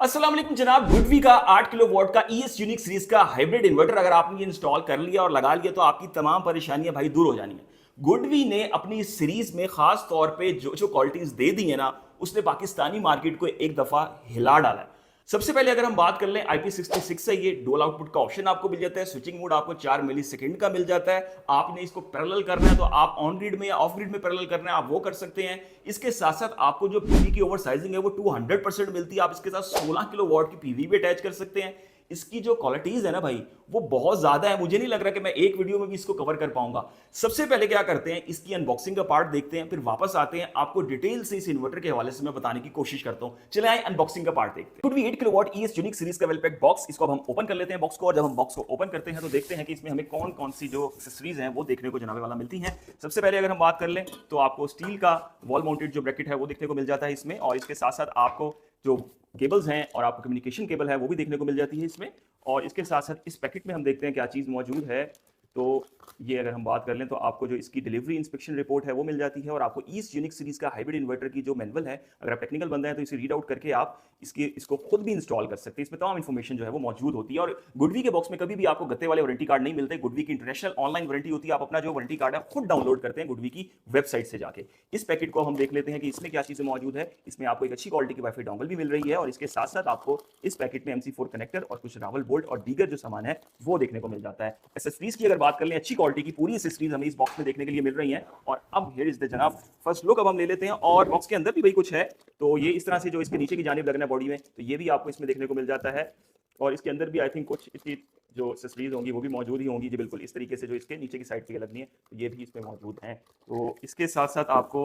अस्सलाम वालेकुम जनाब। गुडवी का 8 किलो वॉट का ईएस यूनिक सीरीज का हाइब्रिड इन्वर्टर अगर आपने ये इंस्टॉल कर लिया और लगा लिया तो आपकी तमाम परेशानियां भाई दूर हो जानी है। गुडवी ने अपनी इस सीरीज में खास तौर पे जो जो क्वालिटीज दे दी है ना, उसने पाकिस्तानी मार्केट को एक दफा हिला डाला है। सबसे पहले अगर हम बात कर लें IP66 से, ये डुअल आउटपुट का ऑप्शन आपको मिल जाता है। स्विचिंग मोड आपको 4 मिली सेकंड का मिल जाता है। आपने इसको पैरेलल करना है तो आप ऑन ग्रिड में या ऑफ ग्रिड में पैरेलल करना है, आप वो कर सकते हैं। इसके साथ साथ आपको जो पीवी की ओवर साइजिंग है वो 200% मिलती है। आप इसके साथ 16 किलो वॉट की पीवी भी अटैच कर सकते हैं। इसकी जो क्वालिटीज है ना भाई, वो बहुत ज्यादा है। मुझे नहीं लग रहा कि मैं एक वीडियो में भी इसको कवर कर पाऊंगा। सबसे पहले क्या करते हैं, इसकी अनबॉक्सिंग का पार्ट देखते हैं, फिर वापस आते हैं, आपको डिटेल से इस इन्वर्टर के हवाले से मैं बताने की कोशिश करता हूं। चले आए अनबॉक्सिंग का पार्ट देखते हैं। GoodWe 8 kilowatt ES unique series का वेल पैक बॉक्स, इसको अब हम ओपन कर लेते हैं बॉक्स को। और जब हम बॉक्स को ओपन करते हैं तो देखते हैं कि इसमें हमें कौन कौन सी जो एक्सेसरीज हैं वो देखने को जनाबे वाला मिलती हैं। सबसे पहले अगर हम बात कर लें तो आपको स्टील का वॉल माउंटेड जो ब्रैकेट है वो देखने को मिल जाता है इसमें। और इसके साथ साथ आपको जो केबल्स हैं और आपको कम्युनिकेशन केबल है वो भी देखने को मिल जाती है इसमें। और इसके साथ साथ इस पैकेट में हम देखते हैं क्या चीज़ मौजूद है। तो ये अगर हम बात कर लें तो आपको जो इसकी डिलीवरी इंस्पेक्शन रिपोर्ट है वो मिल जाती है। और आपको ईस्ट यूनिक सीरीज का हाइब्रिड इन्वर्टर की जो मैनुअल है, अगर आप टेक्निकल बंदा है तो इसे रीड आउट करके आप इसको खुद भी इंस्टॉल कर सकते हैं। इसमें तमाम इन्फॉर्मेशन जो है वो मौजूद होती है। और गुडवी के बॉक्स में कभी भी आपको गत्ते वाले वारंटी कार्ड नहीं मिलते। गुडवी की इंटरनेशनल ऑनलाइन वारंटी होती है। आप अपना जो वारंटी कार्ड है खुद डाउनलोड करते हैं गुडवी की वेबसाइट से जाके। इस पैकेट को हम देख लेते हैं कि इसमें क्या चीज़ें मौजूद है। इसमें आपको एक अच्छी क्वालिटी की वाईफाई डोंगल भी मिल रही है। और इसके साथ साथ आपको इस पैकेट में MC4 कनेक्टर और कुछ रावल बोल्ट और दीगर जो सामान है वो देखने को मिल जाता है। एसेसरीज की अगर बात कर लें, अच्छी क्वालिटी की पूरी एसेसरीज हमें इस बॉक्स में देखने के लिए मिल रही हैं। और अब हियर इज द जनाब फर्स्ट लुक अब हम ले लेते हैं। और बॉक्स के अंदर भी भाई कुछ है, तो ये इस तरह से जो इसके नीचे की जानिब लगना है बॉडी में, तो ये भी आपको इसमें देखने को मिल जाता है। और इसके अंदर भी आई थिंक कुछ इसकी जो एक्सेसरीज होंगी वो भी मौजूद ही होंगी जी, बिल्कुल इस तरीके से जो इसके नीचे की साइड पे लगनी है, तो ये भी इसमें मौजूद हैं। तो इसके साथ साथ आपको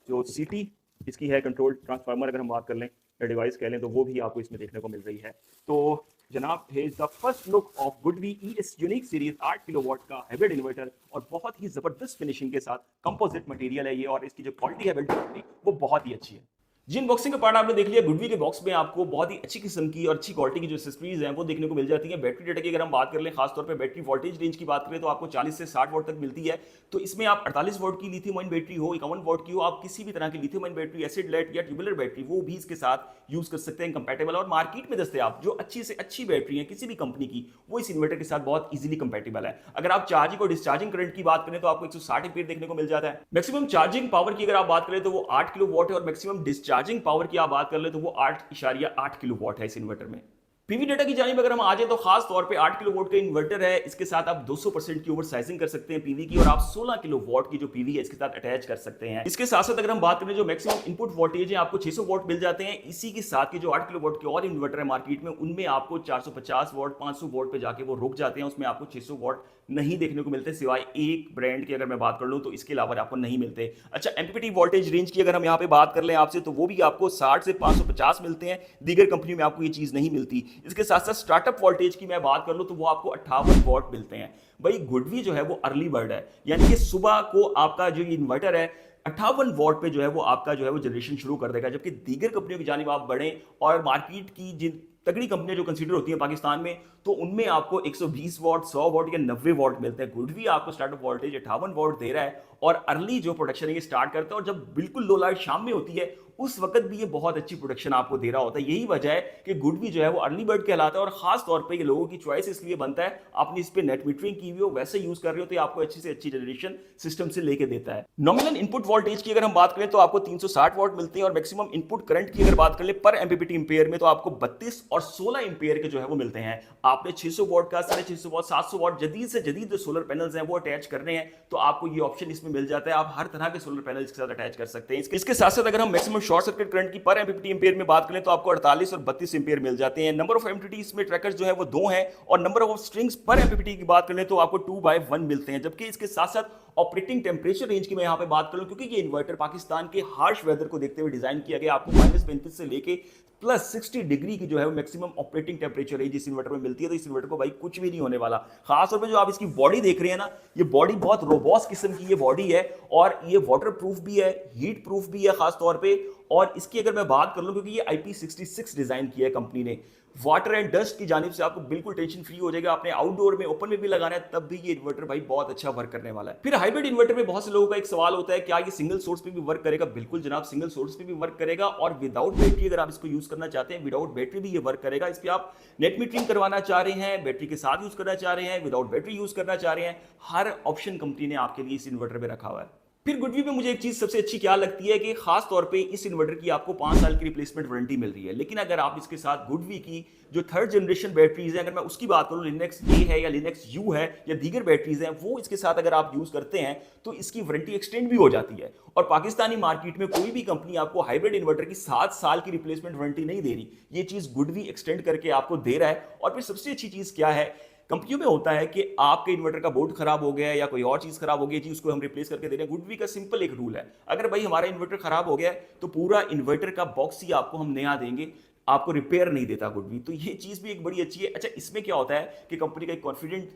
जो सीटी इसकी है, कंट्रोल ट्रांसफार्मर अगर हम बात कर लें या डिवाइस कह लें, तो वो भी आपको इसमें देखने को मिल रही है। तो जनाब has the first look of Goodwe ES unique series 8 kilowatt का हाइब्रिड इन्वर्टर। और बहुत ही जबरदस्त फिनिशिंग के साथ कंपोजिट मटेरियल है ये। और इसकी जो क्वालिटी है बिल्ड क्वालिटी वो बहुत ही अच्छी है। जी, अनबॉक्सिंग का पार्ट आपने देख लिया। गुडवी के बॉक्स में आपको बहुत ही अच्छी किस्म की और अच्छी क्वालिटी की जो एक्सेसरीज हैं वो देखने को मिल जाती है। बैटरी डेटा की अगर हम बात कर लें, खासतौर पे बैटरी वोल्टेज रेंज की बात करें तो आपको 40 से 60 वोल्ट तक मिलती है। तो इसमें आप 48 वोल्ट की लिथियम आयन बैटरी हो, 51 वोल्ट की हो, आप किसी भी तरह की lithium ion battery, acid lead या ट्यूबुलर बैटरी, वो भी इसके साथ यूज कर सकते हैं कंपैटिबल। और मार्केट में दस्तयाब जो अच्छी से अच्छी बैटरी है किसी भी कंपनी की, वो इस इन्वर्टर के साथ बहुत इजीली कंपैटिबल है। अगर आप चार्जिंग और डिस्चार्जिंग करंट की बात करें तो आपको 160 एम्पीयर देखने को मिल जाता है। मैक्सिमम चार्जिंग पावर की अगर आप बात करें तो वो 8 किलो वॉट है। और मैक्सिमम डिस्चार्जिंग पावर की आप बात कर ले तो वो 8.8 किलो वॉट है इस इन्वर्टर में। पीवी डेटा की जानिब अगर हम आ जाए तो खास तौर पे 8 किलो वॉट का इन्वर्टर है। इसके साथ आप 200% की ओवर साइजिंग कर सकते हैं पीवी की। और आप 16 किलो वॉट की जो पीवी है इसके साथ अटैच कर सकते हैं। इसके साथ साथ अगर हम बात करें जो मैक्सिमम इनपुट वोल्टेज है, आपको 600 वॉट मिल जाते हैं। इसी के साथ की जो 8 किलो वॉट के और इन्वर्टर है मार्केट में, उनमें आपको 450 वॉट 500 वॉट पे जाके वो रुक जाते हैं। उसमें आपको 600 वॉट नहीं देखने को मिलते, सिवाय एक ब्रांड की अगर मैं बात कर लूं तो इसके अलावा आपको नहीं मिलते। अच्छा, एमपीपीटी वोल्टेज रेंज की अगर हम यहाँ पे बात कर लें आपसे, तो वो भी आपको 60 से 550 मिलते हैं। दीगर कंपनी में आपको ये चीज नहीं मिलती। इसके साथ साथ स्टार्टअप वोल्टेज की मैं बात कर लूं तो वो आपको 58 वॉट मिलते हैं। भाई गुडवी जो है वो अर्ली बर्ड है, यानी कि सुबह को आपका जो इन्वर्टर है 58 वॉट पे जो है वो आपका जो है वो जनरेशन शुरू कर देगा। जबकि दीगर कंपनियों की जानिब आप बढ़ें और मार्केट की जिन तगड़ी कंपनियां जो कंसीडर होती हैं पाकिस्तान में, तो उनमें आपको 120 वॉट 100 वॉट या 90 वॉट मिलते हैं। गुडवी आपको स्टार्टअप वोल्टेज 58 वॉट दे रहा है। और अर्ली जो प्रोडक्शन है ये स्टार्ट करता है, और जब बिल्कुल लो लाइट शाम में होती है उस वक्त भी ये बहुत अच्छी प्रोडक्शन आपको दे रहा होता है। यही वजह है कि गुडवी जो है वो अर्ली बर्ड कहलाता है। और खास तौर पे ये लोगों की चॉइस इसलिए बनता है, आपने इस पे नेट मीटरिंग की हुई हो, वैसे यूज कर रहे हो, तो ये आपको अच्छी से अच्छी जनरेशन सिस्टम से लेके देता है। नॉमिनल इनपुट वोल्टेज की अगर हम बात करें तो आपको 360 वॉट मिलते हैं। और मैक्सिमम इनपुट करंट की अगर बात करें पर एमपीपीटी एम्पेयर में, तो आपको 32 और 16 एम्पेयर के जो है वो मिलते हैं। आपने 600 वॉट का, 650 वॉट, 700 वॉट जदीद से जदीद जो सोलर पैनल्स हैं वो अटैच करने हैं, तो आपको ये ऑप्शन इसमें मिल जाता है। आप हर तरह के सोलर पैनल इसके साथ अटैच कर सकते हैं। इसके साथ साथ अगर हम मैक्सिमम शॉर्ट सर्किट करंट की पर एमपीपीटी एम्पेयर में बात करें तो आपको 48 और 32 एम्पेयर मिल जाते हैं। नंबर ऑफ एमपीपीटी इसमें ट्रैकर्स जो है वो 2 हैं। और नंबर ऑफ स्ट्रिंग्स पर एमपीपीटी की बात करें तो आपको 2/1 मिलते हैं। जबकि इसके साथ साथ ऑपरेटिंग टेम्परेचर रेंज की मैं यहां पे बात करूं, क्योंकि ये इन्वर्टर पाकिस्तान के हार्श वेदर को देखते हुए डिजाइन किया गया, आपको -35 से लेके +60 डिग्री की जो है वो मैक्सिमम ऑपरेटिंग टेम्परेचर रेंज इस इन्वर्टर में मिलती है। तो इस इन्वर्टर को भाई कुछ भी नहीं होने वाला। खासतौर पे जो आप इसकी बॉडी देख रहे हैं ना, ये बॉडी बहुत रोबोस्ट किस्म की ये बॉडी है। और ये वाटर प्रूफ भी है, हीट प्रूफ भी है खास तौर पे। और इसकी अगर मैं बात कर लूं, क्योंकि ये IP66 डिजाइन किया है कंपनी ने, वाटर एंड डस्ट की जानिब से आपको बिल्कुल टेंशन फ्री हो जाएगा। आपने आउटडोर में, ओपन में भी लगाना है तब भी ये इन्वर्टर भाई बहुत अच्छा वर्क करने वाला है। फिर हाइब्रिड इन्वर्टर में बहुत से लोगों का एक सवाल होता है, क्या ये सिंगल सोर्स पे भी वर्क करेगा? बिल्कुल जनाब, सिंगल सोर्स पे भी वर्क करेगा और विदाउट बैटरी अगर आप इसको यूज करना चाहते हैं, विदाउट बैटरी भी ये वर्क करेगा। इस पे आप नेट मीटरिंग करवाना चाह रहे हैं, बैटरी के साथ यूज करना चाह रहे हैं, विदाउट बैटरी यूज करना चाह रहे हैं, हर ऑप्शन कंपनी ने आपके लिए इस इन्वर्टर में रखा हुआ है। फिर गुडवी में मुझे एक चीज सबसे अच्छी क्या लगती है कि खास तौर पे इस इन्वर्टर की आपको 5 साल की रिप्लेसमेंट वारंटी मिल रही है। लेकिन अगर आप इसके साथ गुडवी की जो थर्ड जनरेशन बैटरीज है, अगर मैं उसकी बात करूं, लिनक्स ए है या लिनक्स यू है या दीगर बैटरीज हैं, वो इसके साथ अगर आप यूज करते हैं तो इसकी वारंटी एक्सटेंड भी हो जाती है। और पाकिस्तानी मार्केट में कोई भी कंपनी आपको हाइब्रिड इन्वर्टर की 7 साल की रिप्लेसमेंट वारंटी नहीं दे रही, ये चीज गुडवी एक्सटेंड करके आपको दे रहा है। और फिर सबसे अच्छी चीज क्या है, कंपनियों में होता है कि आपके इन्वर्टर का बोर्ड खराब हो गया है या कोई और चीज खराब हो गई है जी, उसको हम रिप्लेस करके दे रहे हैं। गुडवी का सिंपल एक रूल है, अगर भाई हमारा इन्वर्टर खराब हो गया है तो पूरा इन्वर्टर का बॉक्स ही आपको हम नया देंगे, आपको रिपेयर नहीं देता गुडवी। तो ये चीज भी एक बड़ी अच्छी है। अच्छा, इसमें क्या होता है कि कंपनी का एक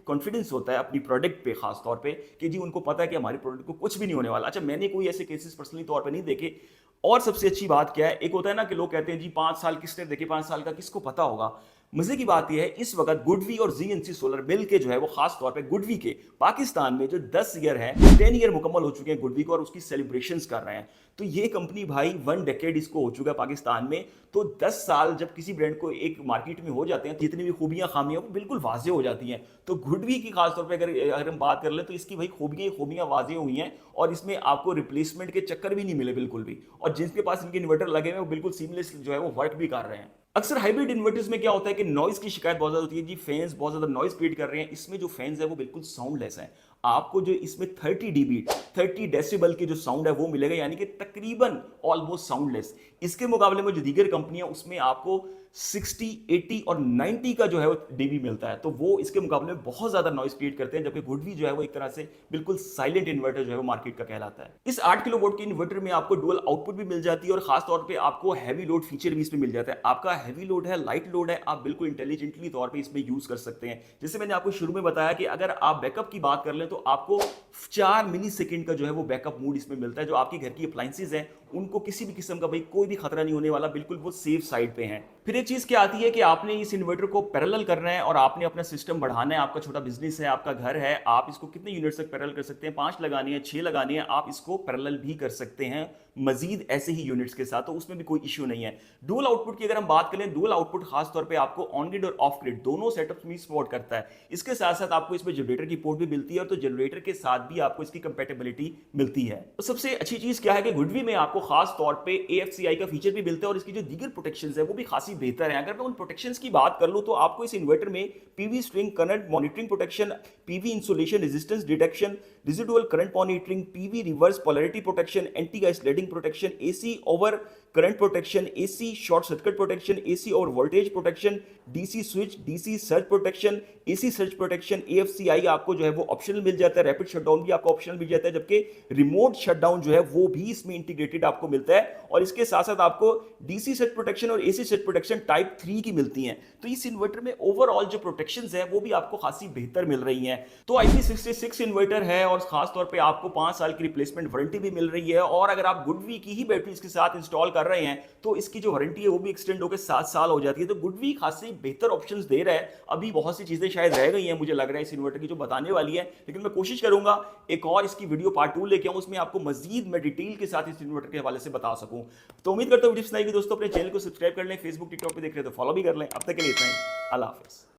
कॉन्फिडेंस होता है अपनी प्रोडक्ट पे, खास तौर पे कि जी उनको पता है कि हमारी प्रोडक्ट को कुछ भी नहीं होने वाला। अच्छा, मैंने कोई ऐसे केसेस पर्सनली तौर पे नहीं देखे। और सबसे अच्छी बात क्या है, एक होता है ना कि लोग कहते हैं जी 5 साल किसने देखे, 5 साल का किसको पता होगा। मजे की बात यह है, इस वक्त गुडवी और जीएनसी सोलर मिल के जो है वो खास तौर पे गुडवी के पाकिस्तान में जो 10 ईयर है, 10 ईयर मुकम्मल हो चुके हैं गुडवी को और उसकी सेलिब्रेशंस कर रहे हैं। तो ये कंपनी भाई 1 डेकेड इसको हो चुका है पाकिस्तान में। तो 10 साल जब किसी ब्रांड को एक मार्केट में हो जाते हैं, जितनी भी खूबियां खामियां वो बिल्कुल वाजे हो जाती हैं। तो गुडवी की खास तौर पे अगर हम बात कर ले तो इसकी भाई खूबियां वाजे हुई हैं और इसमें आपको रिप्लेसमेंट के चक्कर भी नहीं मिले बिल्कुल भी। और जिनके पास इनके इन्वर्टर लगे हुए हैं वो बिल्कुल सीमलेस जो है वो वर्क भी कर रहे हैं। अक्सर हाइब्रिड इन्वर्टर्स में क्या होता है कि नॉइज की शिकायत बहुत ज्यादा होती है जी, फैंस बहुत ज्यादा नॉइज क्रिएट कर रहे हैं। इसमें जो फैंस है वो बिल्कुल साउंडलेस है। आपको जो इसमें 30 डीबी 30 डेसिबल की जो साउंड है वो मिलेगा, यानी कि तकरीबन ऑलमोस्ट साउंडलेस। इसके मुकाबले में जो दीगर कंपनियां उसमें आपको 60, 80 और 90 का जो है वो डीबी मिलता है, तो वो इसके मुकाबले में बहुत ज्यादा नॉइज क्रिएट करते हैं। जबकि गुडवी जो है वो एक तरह से बिल्कुल साइलेंट इन्वर्टर जो है वो मार्केट का कहलाता है। इस 8 किलो वोल्ट के इन्वर्टर में आपको डुअल आउटपुट भी मिल जाती है और खास तौर पे आपको हैवी लोड फीचर भी इसमें मिल जाता है। आपका हैवी लोड है, लाइट लोड है, आप बिल्कुल इंटेलिजेंटली तौर पर इसमें यूज कर सकते हैं। जैसे मैंने आपको शुरू में बताया कि अगर आप बैकअप की बात कर लें तो आपको 4 मिली सेकेंड का जो है वो बैकअप मोड इसमें मिलता है। जो आपके घर की अप्लायंसेज हैं उनको किसी भी किस्म का भाई कोई भी खतरा नहीं होने वाला, बिल्कुल वो सेफ साइड पे हैं। फिर एक चीज क्या आती है कि आपने इस इन्वर्टर को पैरेलल करना है और आपने अपना सिस्टम बढ़ाना है। आपका छोटा बिजनेस है, आपका घर है, आप इसको कितने यूनिट्स तक पैरेलल कर सकते हैं? 5 लगानी है, 6 लगानी है, आप इसको पैरेलल भी कर सकते हैं मजीद ऐसे ही यूनिट्स के साथ, तो उसमें भी कोई इश्यू नहीं है। डुअल आउटपुट की अगर हम बात करें, डुअल आउटपुट खास तौर पे आपको ऑन ग्रिड और ऑफ ग्रिड दोनों सेटअप्स में सपोर्ट करता है। इसके साथ साथ आपको इसमें जनरेटर की पोर्ट भी मिलती है और तो जनरेटर के साथ भी आपको इसकी कंपैटिबिलिटी मिलती है। तो सबसे अच्छी चीज क्या है कि गुडवी में आपको खास तौर पे AFCI का फीचर भी मिलता है और इसकी जो दीगर प्रोटेक्शंस है वो भी खासी बेहतर है। अगर मैं उन प्रोटेक्शंस की बात कर लूं तो आपको इस इन्वर्टर में PV string current monitoring protection, PV insulation resistance detection, residual current monitoring, PV reverse polarity protection, anti guys sledding protection, AC over current protection, AC short circuit protection, AC over voltage protection, DC switch, DC surge protection, AC surge protection, AFCI आपको जो है वो optional मिल जाता है, rapid shutdown भी आपको optional मिल जाता है, जबकि रिमोट शटडाउन जो है वो भी इसमें इंटीग्रेटेड आपको मिलता है। और इसके साथ साथ आपको डीसी सर्ज प्रोटेक्शन और एसी सर्ज प्रोटेक्शन टाइप 3 की मिलती हैं। तो इस इन्वर्टर में ओवरऑल जो प्रोटेक्शंस है वो भी आपको खासी बेहतर मिल रही हैं। तो IP66 इन्वर्टर है और खास तौर पे आपको 5 साल की रिप्लेसमेंट वारंटी भी मिल रही है। और अगर आप गुडवी की ही बैटरी इसके साथ इंस्टॉल कर रहे हैं तो इसकी जो वारंटी है वो भी एक्सटेंड होकर 7 साल हो जाती है। तो गुडवी खासी बेहतर ऑप्शंस दे रहा है। अभी बहुत सी चीजें शायद रह गई हैं मुझे लग रहा है इस इन्वर्टर की जो बताने वाली है, लेकिन मैं कोशिश करूंगा एक और इसकी वीडियो पार्ट 2 लेके आऊं, उसमें आपको मजीद मैं डिटेल के साथ इस इन्वर्टर के हवाले से बता सकूं। तो उम्मीद करता हूं वीडियो पसंद आएगी दोस्तों। अपने चैनल को सब्सक्राइब कर लें, फेसबुक टिकटॉक पे देख रहे हैं तो फॉलो भी कर लें। अब तक के लिए इतना ही, अल्लाह हाफिज़।